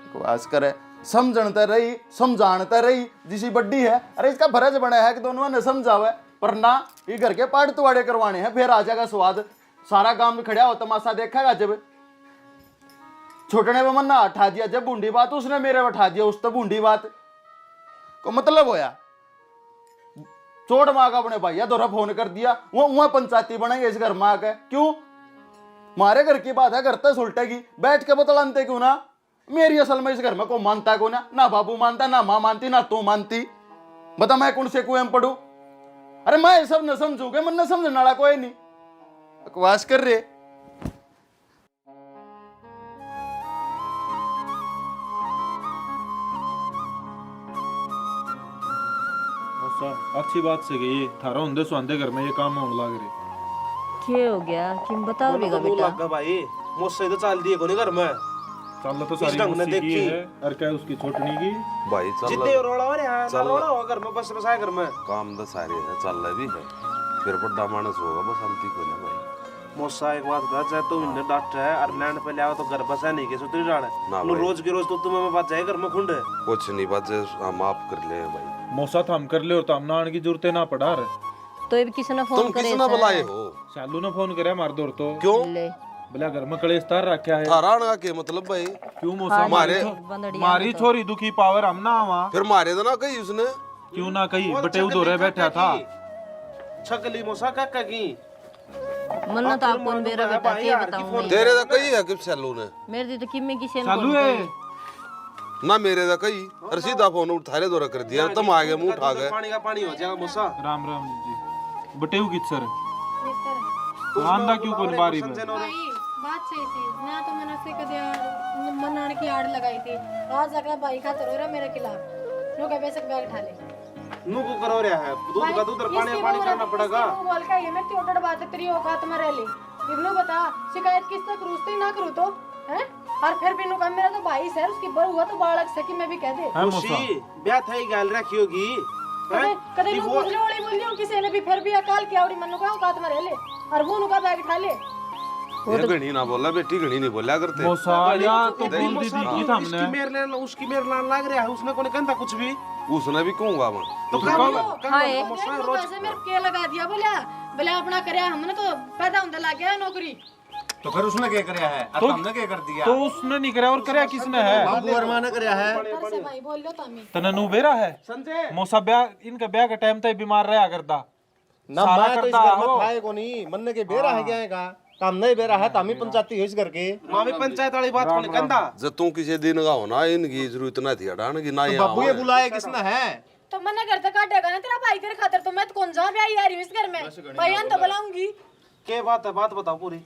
बकवास करे, समझणते रही समझाणते रही जिसी बड्डी है। अरे इसका फर्ज बना है कि दोनों ने समझावे, पर ना ये घर के पाड़ तुवाड़े करवाने हैं, फिर आ जाएगा स्वाद। सारा गांव में खड़ा हो तमाशा देखेगा जब। छोटने पे मन्ना उठा दिया जब बूंदी बात, उसने मेरे उठा दिया उस तो बूंदी बात को मतलब होया। चोट माँ का अपने भैया दोरा फोन कर दिया, वो वहां पंचायती बनेंगे इस घर में आके। क्यों? मारे घर की बात है, घर तक उल्टेगी, बैठ के बतलानते क्यों ना। मेरी असल में इस घर में को मानता है को ना बाबू मानता, ना माँ मानती, ना तू मानती। बता मैं कौन से कुएं में पढ़ू? अरे मैं सब न समझूंगे, मन न समझने वाला कोई नहीं। बकवास कर रहे। अच्छी बात से गई थारा होंदे सुहांदे घर में ये काम होने लग रहे। क्या हो गया कि बताओ बेगा बेटा। लगा भाई मुझसे तो चाल दिए कोनी घर में। चल तो सारी ढंग ने उसी की देखी। है और क्या उसकी छोटनी की। भाई जितने चल रोड़ा हो रहा है चल। रोड़ा हो घर में बस बसाए घर में। काम तो सारे है, चल रहा भी है, फिर बड़ा मानस होगा बस हमती को ना भाई। मोसा एक बात बता, चाहे तो इन्हें डॉक्टर है और लैंड पे ले आओ तो घर बसा नहीं के सुतरी जाने ना नु भाई। रोज के रोज तो तुम्हें मैं बात जाए घर में खुंड। कुछ नहीं बात हम आप कर ले भाई। मौसा थम कर ले और तम नान की जरूरत ना पड़ा रहे। तो ये किसी ने तुम फोन करे किसने बुलाए हो? शालू ने फोन करे मार दौर तो क्यों? ले बोला घर में कलेश तार रखा है। थारा आने का क्या मतलब भाई? क्यों मौसा मारे मारी छोरी दुखी पावर हम ना आवा। फिर मारे तो ना कही उसने। क्यों ना कही बटेव दौरे बैठा था। छकली मोसा काका की मन्ना तो आपको मेरा बेटा क्या बताऊं मैं। तेरे तो कही है कि सैलू ने मेरे दी तो किम्मे किसी ने चालू फोन है करे। ना मेरे तो कही और सीधा फोन उठारे दौरा कर दिया, तुम आ गए मुंह उठा गए। पानी का पानी हो जाएगा मोसा। राम राम जी बटेव कित सर आंदा क्यों कोई बारी में। भाई बात सही थी ना, तो मैंने से कदे मनाने की आड़ लगाई थी। आज जाकर भाई खातर हो रहा मेरे खिलाफ। नो कह बेशक बैग उठा ले। नु को करो रहा है दूध का दूध और पानी पानी करना पड़ेगा। बोल का ये मैं टोटल बात है तेरी औकात में रह ली। इब्नो बता शिकायत किस तक करूँ ना करूँ तो हैं? और फिर भी नु कहा मेरा तो भाई है, उसकी बहू हुआ तो बालक सकी मैं भी कह दे। है मौसा खुशी ब्याह था ही गाल रखी होगी। कदे कदे नु बोल लियो किसी ने भी फिर भी अकाल की आवड़ी मनु का औकात में रह ले और वो नु का बैग उठा ले। ये घणी ना बोला बेटी, घणी नहीं बोला करते। मौसा यार तो बोल दी थी कि हमने उसकी मेरे लान लग रहा है, उसने कोने कहता कुछ भी उसने भी कहूंगा मैं तो हाय रोज मेरे के लगा दिया बोला अपना करया हमने तो पैदा होने लग गया नौकरी। तो फिर उसने क्या करया है? अब हमने क्या कर दिया? तो उसने नहीं कराया और कराया किसने है? बाबू वर्मा ने करया है। तर से भाई बोल लो तामी। तननु बेरा है संजय मौसा ब्याह इनका ब्याह का टाइम तक बीमार रहा करता ना सारा मैं तो इस करता घर में हो। खाए को नहीं मनने के बेरा है क्या है का काम नहीं बेरा है तामी पंचायती है इस घर के मामी पंचायत वाली बात कोने कहता। जब तू किसी दिन का होना इनकी जरूरत ना थी हटाने की ना ये बाबू ये बुलाए किसने है? तो मना करता काटेगा ना तेरा भाई तेरे खातिर, तो मैं तो कौन जा ब्याह आ रही हूं इस घर में। भाईयान तो बुलाऊंगी। क्या बात है? बात बताओ पूरी।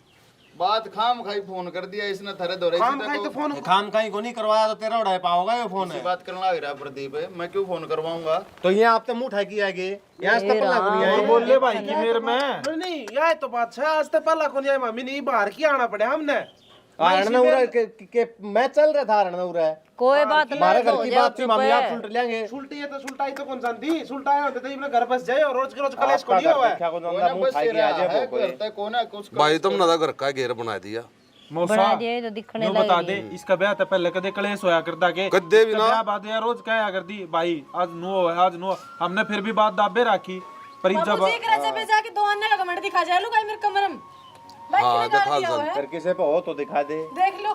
बात खाम खाई फोन कर दिया इसने थारे दौरे काम का तो फोन काम का ही को नहीं करवाया तो तेरा उड़ाए पाओगा ये फोन है। बात करने लग रहा प्रदीप है, मैं क्यों फोन करवाऊंगा? तो ये आप तो मुंह उठा के आगे यहाँ से पल्ला को नहीं आए। बोल ले भाई की मेरे में नहीं ये तो बात है, आज तक पल्ला को नहीं आए मामी नहीं बाहर की आना पड़े हमने। आरण उरा के मैं चल रहा था आरण उरा कोई बात नहीं हमारे तो घर हो की जाओ बात थी चुप मामी है। आप सुलट लेंगे। सुलटी है तो सुलटाई तो कौन जानती? सुलटाए होते तो अपने घर बस जाए और रोज के रोज कलेश को नहीं होवे। क्या को जानता मुंह उठा के आ जाए कोई। भाई तुमने तो घर का घेर बना दिया। मौसा बना दिया तो दिखने यूं लग बता रही दे है। इसका ब्याह था पहले कदे कलेश होया करता के कद्दे भी ना ब्याह बाद यार रोज कहा करती भाई आज नो है आज नो। हमने फिर भी बात दाबे रखी पर जब बाबू जी करे पे जाके दो अन्य का कमेंट दिखा जाए लो मेरे कमरम। भाई हाँ, किने दिखा गाल दिया हुआ है? घर किसे पे हो तो दिखा दे। देख लो।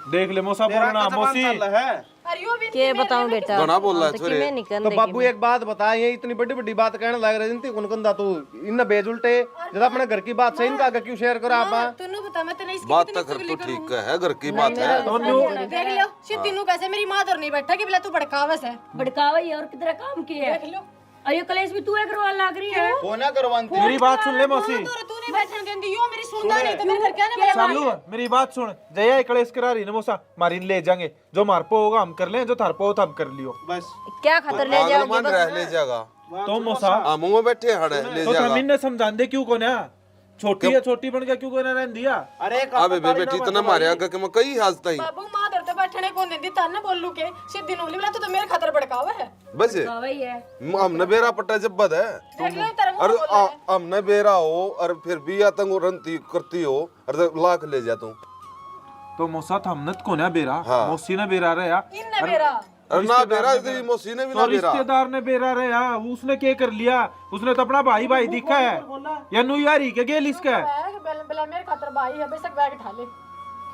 देख ले मौसा बोलना मौसी अरे यो भी के बताऊं बेटा घना बोल रहा है तो छोरे। किम्मे नहीं तो करने बाबू एक बात बता, ये इतनी बड़ी बड़ी बात कहने लग रहे जिनती कौन कंदा तू इन बेज उल्टे जब अपने घर की बात सही इनका आगे क्यों शेयर करो आप? तन्नू बता मैं तेरे इसकी बात कितनी तो कर चुगली तो ठीक करूं। है, घर की बात है। देख लो सिद्धू नु कैसे मेरी मां तो नहीं बैठा कि बोला तू भड़कावस है। भड़कावा ही और किधर काम किया है। देख लो अयो कलेश भी तू करवा लग रही है। फोना करवाती मेरी बात सुन ले मौसी तो तू नहीं बैठने देंदी यो मेरी सुनता नहीं तो मेरे घर क्या ना चालू मेरी बात सुन जया कलेश करा रही ना मौसा मारी ले जाएंगे जो मारपो होगा हम कर लें जो थारपो हो हम कर लियो बस क्या खतर ले पागल जाओगे मान रहा है, ले जाएगा। तो मौसा हाँ मुंह में बैठे हड़े ले तो जाएगा। हम इन्हें समझान दे क्यों को ना छोटी है, छोटी बन गया क्यों कोई ना रहन दिया? अरे अबे बेटी इतना मारे आगे कि मैं कई हाज ताई बाबू मां दर तो बैठने को नहीं दी ताने बोलू के सीधी नूली वाला तो मेरे खातर भड़कावा है। बस वही है। हमने बेरा पट्टा जब बद है देख लो तेरा और हमने बेरा हो और फिर भी आतंक रंती करती हो और लाख ले जा तू तो मौसा हमने को ना बेरा, हाँ। मौसी ने बेरा रहा, इनने मेरा और ना बेरा तेरी मौसी ने भी ना तो बेरा रिश्तेदार ने बेरा रहा, उसने क्या कर लिया? उसने तो अपना भाई भाई दिखा है या नु यारी के गेल इसका है? बेला मेरे खातर भाई है, बेशक बैग उठा ले।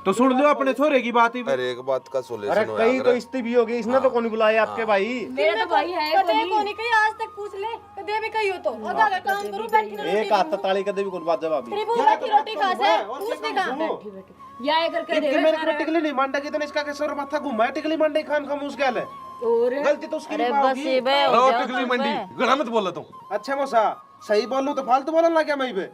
तो सुन लो अपने छोरे की बात ही। अरे एक बात का अरे सोल्यूशन हो कई यार। तो इस्ती भी होगी, इसने तो कौन बुलाया आपके भाई? मेरा तो भाई है कदे को नहीं कही आज तक पूछ ले, कदे भी कही हो तो आधा का काम करूं बैठी ना एक हाथ ताली कदे भी कोई बात जवाब तेरी बहू बैठी रोटी खा से पूछने का या अगर कह दे मेरे को टिकली नहीं मांडा कितने इसका कैसे और माथा घुमा है, टिकली मांडे खान खामोश गया है। और गलती तो उसकी अरे नहीं बस होगी। ये बे हो रो जाओ टिकली तो मंडी बे। गड़ा मत बोला तू अच्छा मौसा सही बोलूं तो फालतू बोलने लग गया मैं पे।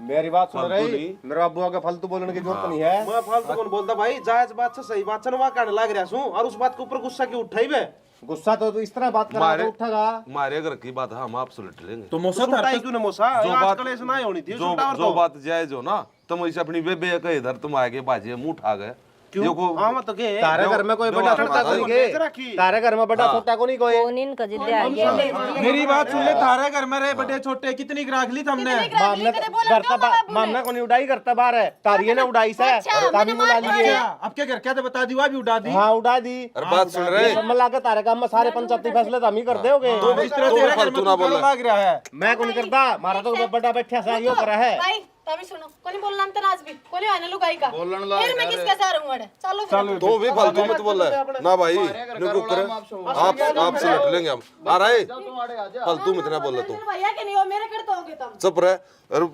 मेरी बात सुन रही, मेरे बाबू आगे फालतू बोलने की जरूरत नहीं है। मैं फालतू कौन बोलता भाई, जायज बात से सही बात से ना कहने लग रहा हूं और उस बात के ऊपर गुस्सा क्यों उठाई बे? गुस्सा तो इस तरह बात करा तो उठेगा। हमारे घर की बात हम आप सुलट लेंगे तो मौसा उठाई क्यों ना मौसा? जो बात आजकल ऐसा नहीं होनी थी जो जो बात जायज हो ना तुम ऐसे अपनी बेबे के इधर तुम आगे बाजे मुंह उठा गए क्यों? हाँ मत के तारे घर में कोई बड़ा छोटा को नहीं के, तारे घर में बड़ा छोटा को नहीं कोई। कौन इन कजिले आ गया मेरी बात सुन ले, थारे घर में रहे बड़े छोटे कितनी राख ली तुमने? मामला करता मामला को नहीं उड़ाई करता बार है, तारिये ने उड़ाई से तामी बुला लिए। अब क्या कर क्या तो बता दी, भी उड़ा दी। हाँ उड़ा दी। और बात सुन रहे सब मिला के तारे काम में सारे पंचायती फैसले तो हम ही कर दोगे। तो इस तरह तेरे घर में ना बोले लग रहा है। मैं को नहीं करता, मारा तो बड़ा बैठा सा यो करा है। भाई तभी सुनो कोनी बोलना हम तनाज भी कोनी आने लुगाई का फिर मैं किसके साथ रहूं अड़े चलो फिर तो भी फालतू मत बोल रहा ना भाई नुको करे आप सुलट लेंगे हम आ रहे फालतू मत ना बोल रहा तू भैया के नहीं हो मेरे कर तो होगे तुम चुप रहे और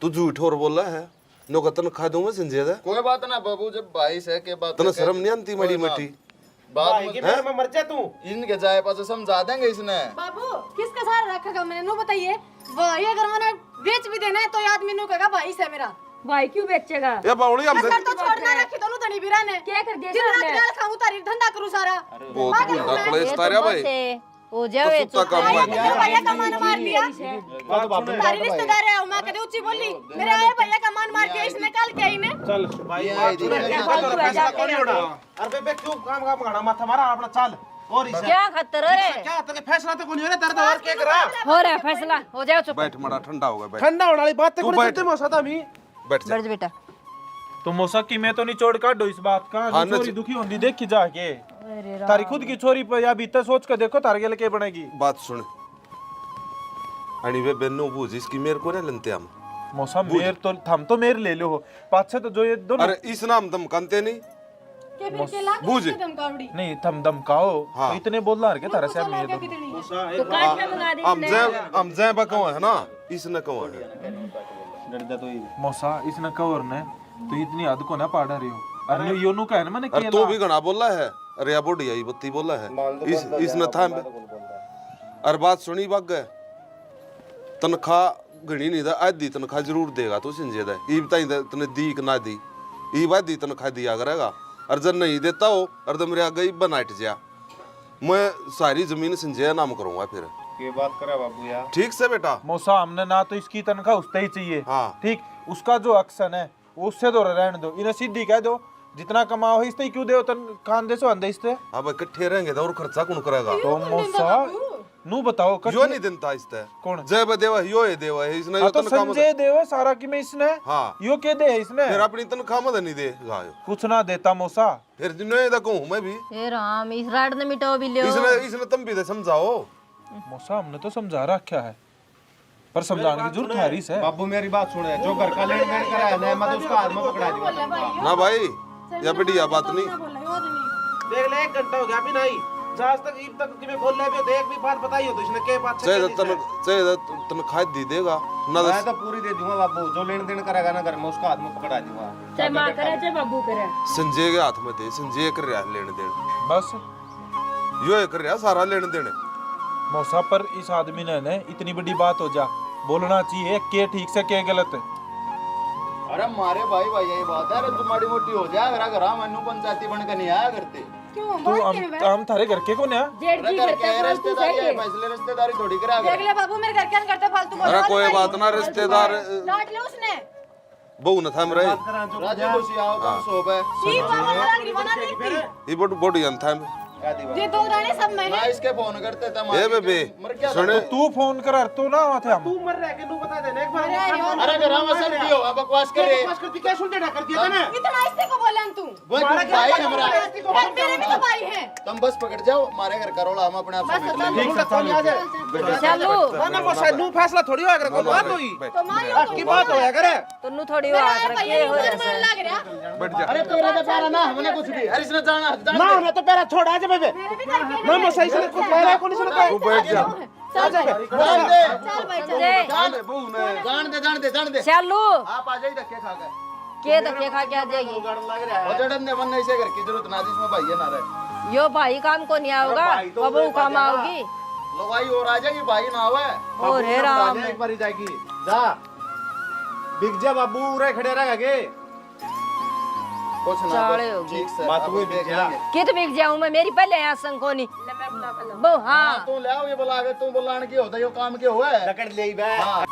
तू झूठ और बोल रहा है नो का तन खा दूं मैं संजय दा कोई बात ना बाबू, जब भाई से के बात तने शर्म नहीं आती मड़ी मटी बात मैं मर जा तू। इनके जाए पास समझा देंगे इसने। बाबू किसका सारा रखा मैंने नो बताइए भाई अगर मैंने बेच भी देना है तो आदमी नु कहेगा भाई से मेरा भाई क्यों बेचेगा? ये बावड़ी हम कर तो छोड़ना रखी दोनों धनी बिरा ने क्या कर दिया दिन हमने? रात गाल खाऊं तारी धंधा करूं सारा बहुत बुंदा कलेश तारिया भाई हो जावे तो काम भाई भैया का मान मार लिया तारी रिश्तेदार है मैं कदे ऊंची बोली मेरे आए भैया का मान मार के इसने कल के ही ने चल भाई फैसला कौन उड़ा? अरे बे क्यों काम काम गाना माथा मारा अपना चाल और इसे क्या खतर है क्या तने फैसला तो कोनी हो रे दर्द और क्या करा? हो रहा है फैसला हो जाओ चुप बैठ मड़ा ठंडा हो गया बैठ ठंडा होने वाली बात तू कोनी बैठ। करते मौसा था मी। बैठ जा बैठ बेटा तो मौसा की मैं तो निचोड़ काटो इस बात का। हाँ, जो छोरी दुखी होंगी देखी जाके तारी खुद की छोरी पर या भीतर सोच कर देखो तार गेल के बनेगी। बात सुन आणि वे बेन्नो बूझ इसकी मेरे को रे लंते हम मौसा मेर तो थम तो मेर ले लो पाछे तो जो ये दोनों अरे इस नाम दम कंते नहीं के फिर के लाख बूझ धमकावड़ी नहीं थम धमकाओ हाँ। तो इतने बोल रहा है क्या तारा से मेर तो कितनी तो काट के मंगा दे हम जय बको है ना इसने कहो है डरदा तो ही मौसा इसने कवर ने तो इतनी हद को ना पाड़ा रही हो अरे यो नु कहने मैंने अरे तू भी घना बोला है अरे या बोड़ी आई बत्ती बोला है इसने था अरे बात सुनी बग गए तनख्वाह घनी नहीं था आधी तनख्वाह जरूर देगा तू संजय दा ई बताई तने दी कि ना दी ई वादी तनख्वाह दिया करेगा और जब नहीं देता हो और तो मेरे आगे बनाट जा मैं सारी जमीन संजय नाम करूंगा फिर के बात करा बाबू यार। ठीक से बेटा मौसा हमने ना तो इसकी तनख्वाह उससे ही चाहिए हाँ। ठीक उसका जो अक्सन है वो उससे तो रहने दो इन्हें सीधी कह दो जितना कमाओ इससे ही क्यों दे तन कान दे सो अंदे इससे अब इकट्ठे रहेंगे तो और खर्चा कौन करेगा तो मौसा नू बताओ यो नहीं देता इससे कौन? जय बदेवा यो है देवा है इसने यो तो तनख्वाह संजय देव सारा की में इसने हाँ यो के दे है इसने फिर अपनी तनख्वाह मत नहीं दे गायो कुछ ना देता मौसा फिर जिन्हें देखो हूं मैं भी ए राम इस राड ने मिटाओ भी लियो इसने तुम भी तो समझाओ मौसा हमने तो समझा रखा है पर समझाने की जरूरत है से बाबू मेरी बात सुने, जो घर का लेन देन करा है ना मैं तो उसका हाथ में पकड़ा दूंगा। ना भाई या बढ़िया बात नहीं देख ले 1 घंटा हो गया अभी नहीं आज तक ईब तक तुम्हें बोल रहे हो तो एक भी बात बताई हो तो इसने के बात चाहे तनख्वाह दी देगा ना मैं तो पूरी दे दूंगा बाबू, जो लेन देन करेगा ना घर में उसका हाथ में पकड़ा दूंगा। चाहे माँ करे चाहे बाबू करे संजय के हाथ में दे संजय कर रहा है लेन देन बस यो कर रहा सारा लेन देन मौसा पर इस आदमी ने इतनी बड़ी बात हो जा बोलना चाहिए के ठीक से के गलत है। अरे मारे भाई भाई यही बात है, अरे तुम्हारी मोटी हो जाए अगर घर मैनू पंचायती बन के नहीं आया करते क्यों तू बात क्यों है? हम थारे घर के कौन है? जेठ जी घर पे फालतू से फैसले रिश्तेदारी थोड़ी करा देख ले बाबू मेरे घर के अंदर करते फालतू अरे कोई बात ना रिश्तेदार डांट ले उसने बहु न थम रहे राजी खुशी आओ कम सोब है सी बाबा वाला गिरवाना नहीं थी ये बड़ी अंथम ये दो रानी सब मैंने ना इसके फोन करते थे ए बेबे सुने तू फोन कर तू ना वहां थे हम तू मर रहा है कि तू बता देने एक बार अरे घर में सब की हो बकवास करे बकवास करती क्या सुन टेढ़ा कर दिया तूने इतना इससे को बोला तू वो भाई हमरा मेरे भी तो भाई है तुम बस पकड़ जाओ हमारे घर करोड़ा हम अपने आप से मिट लेंगे ठीक है चल आ जा चलो ना वो शायद नू फैसला थोड़ी होया करे कोई बात हुई तो मारियो की बात होया करे तुन्नू थोड़ी वो आकर के हो जैसे लग रहा बैठ जा अरे तेरा तो पैरा ना हमने कुछ भी अरे इसने जाना ना मैं तो पहले छोड़ आ जा बेबे मेरे भी घर के ना मैं सही से कुछ कह रहा है कौन सुन तू बैठ जा चल भाई जान दे चल भाई चल समझे जान दे बहु ने जान दे चलो आप आ जाइए धक्के खा कर के धक्के खा के आ जाएगी और जड़न ने मन ऐसे घर की जरूरत ना जिसमें भाई है ना रहे यो भाई काम को नहीं आओगा बबू काम आओगी लवाई और आ जाएगी भाई ना आवे और हे राम एक बार ही जाएगी जा बिग जा बाबू रे खड़े रह गए कुछ ना चाले होगी। ठीक से बात हुई देख बिग जा। लेंगे कित बिक जाऊं मैं मेरी पहले यहाँ संकोनी बो हाँ तू ले आओ ये बुला के तू बुलाने की होता है यो काम के हुआ है लकड़ ले बे हाँ